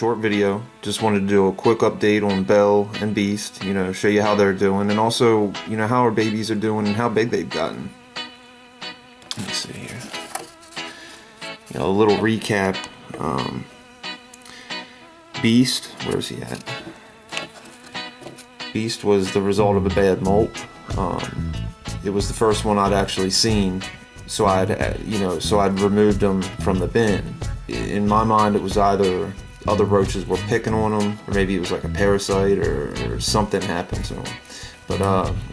short video. Just wanted to do a quick update on Belle and Beast, you know, show you how they're doing, and also, you know, how our babies are doing and how big they've gotten. Let's see here. You know, a little recap. Beast, where's he at? Beast was the result of a bad molt. It was the first one I'd actually seen, so I'd removed him from the bin. In my mind, it was either other roaches were picking on him, or maybe it was like a parasite, or something happened to him. But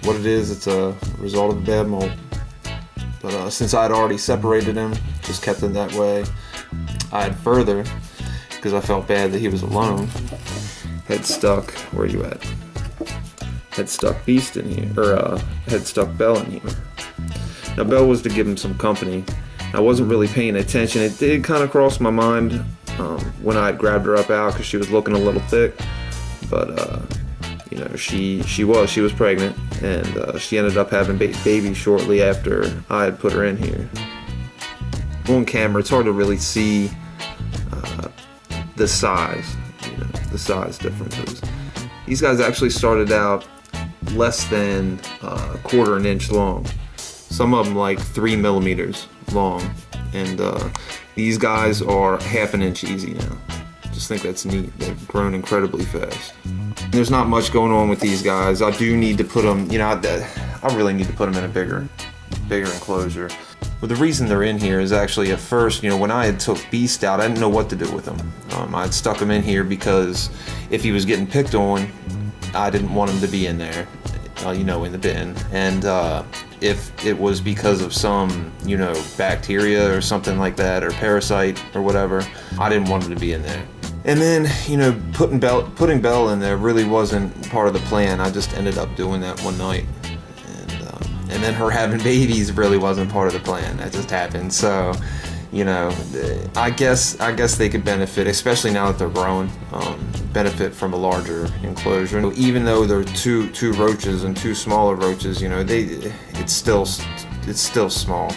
what it is, it's a result of a bad molt. But since I had already separated him, just kept him that way, I had further, because I felt bad that he was alone, had stuck, where are you at? Had stuck Beast in here, or had stuck Belle in here. Now Belle was to give him some company. I wasn't really paying attention. It did kind of cross my mind when I grabbed her up out because she was looking a little thick, but you know, she was pregnant, and she ended up having babies shortly after I had put her in here. On camera, it's hard to really see the size, you know, the size differences. These guys actually started out less than a quarter an inch long. Some of them like 3 millimeters long, and these guys are half an inch easy now. Just think that's neat. They've grown incredibly fast. There's not much going on with these guys. I do need to put them, you know, I really need to put them in a bigger enclosure. But the reason they're in here is actually, at first, you know, when I had took Beast out, I didn't know what to do with him. I had stuck him in here because if he was getting picked on, I didn't want him to be in there, you know, in the bin. And if it was because of some, you know, bacteria or something like that, or parasite or whatever, I didn't want him to be in there. And then, you know, putting Belle in there really wasn't part of the plan. I just ended up doing that one night. And then her having babies really wasn't part of the plan. That just happened. So, you know, I guess they could benefit, especially now that they're growing, benefit from a larger enclosure. Even though they're two roaches and two smaller roaches, you know, it's still small.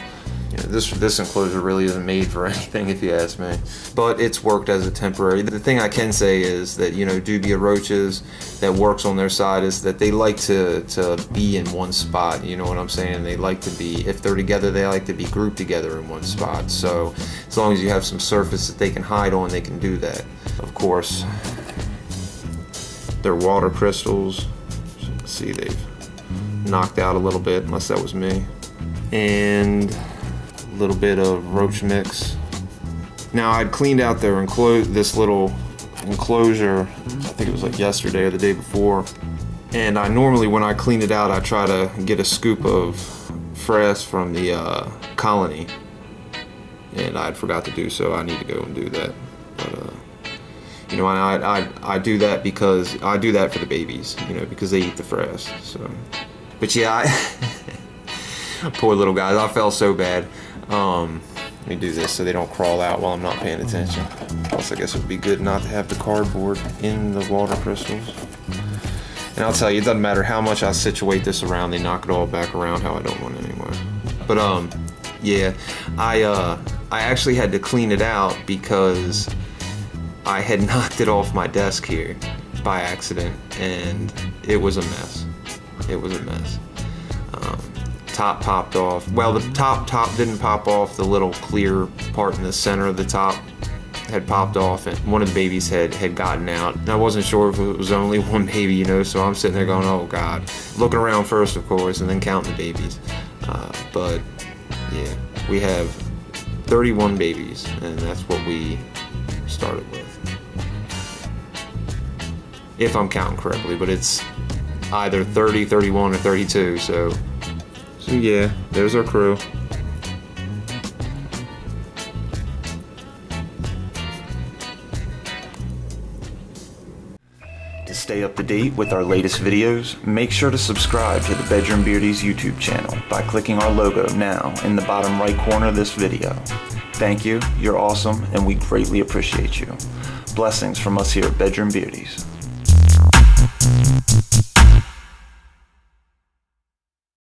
You know, this enclosure really isn't made for anything, if you ask me. But it's worked as a temporary. The thing I can say is that, you know, Dubia Roaches, that works on their side, is that they like to be in one spot. You know what I'm saying? They like to be, if they're together, they like to be grouped together in one spot. So as long as you have some surface that they can hide on, they can do that. Of course, their water crystals, as you can see, they've knocked out a little bit, unless that was me. And little bit of roach mix. Now I'd cleaned out their this little enclosure, I think it was like yesterday or the day before, and I normally, when I clean it out, I try to get a scoop of frass from the colony, and I forgot to do so. I need to go and do that. But you know, I do that because I do that for the babies, you know, because they eat the frass. So, but yeah, poor little guys, I felt so bad. Let me do this so they don't crawl out while I'm not paying attention. Plus, I guess it would be good not to have the cardboard in the water crystals. And I'll tell you, it doesn't matter how much I situate this around, they knock it all back around how I don't want it anymore. But yeah, I actually had to clean it out because I had knocked it off my desk here by accident, and it was a mess. It was a mess. Top popped off. Well, the top didn't pop off. The little clear part in the center of the top had popped off, and one of the babies had gotten out. And I wasn't sure if it was only one baby, you know, so I'm sitting there going, oh God. Looking around first, of course, and then counting the babies. But yeah, we have 31 babies, and that's what we started with. If I'm counting correctly, but it's either 30, 31, or 32, so yeah, there's our crew. To stay up to date with our latest videos, make sure to subscribe to the Bedroom Beauties YouTube channel by clicking our logo now in the bottom right corner of this video. Thank you, you're awesome, and we greatly appreciate you. Blessings from us here at Bedroom Beauties.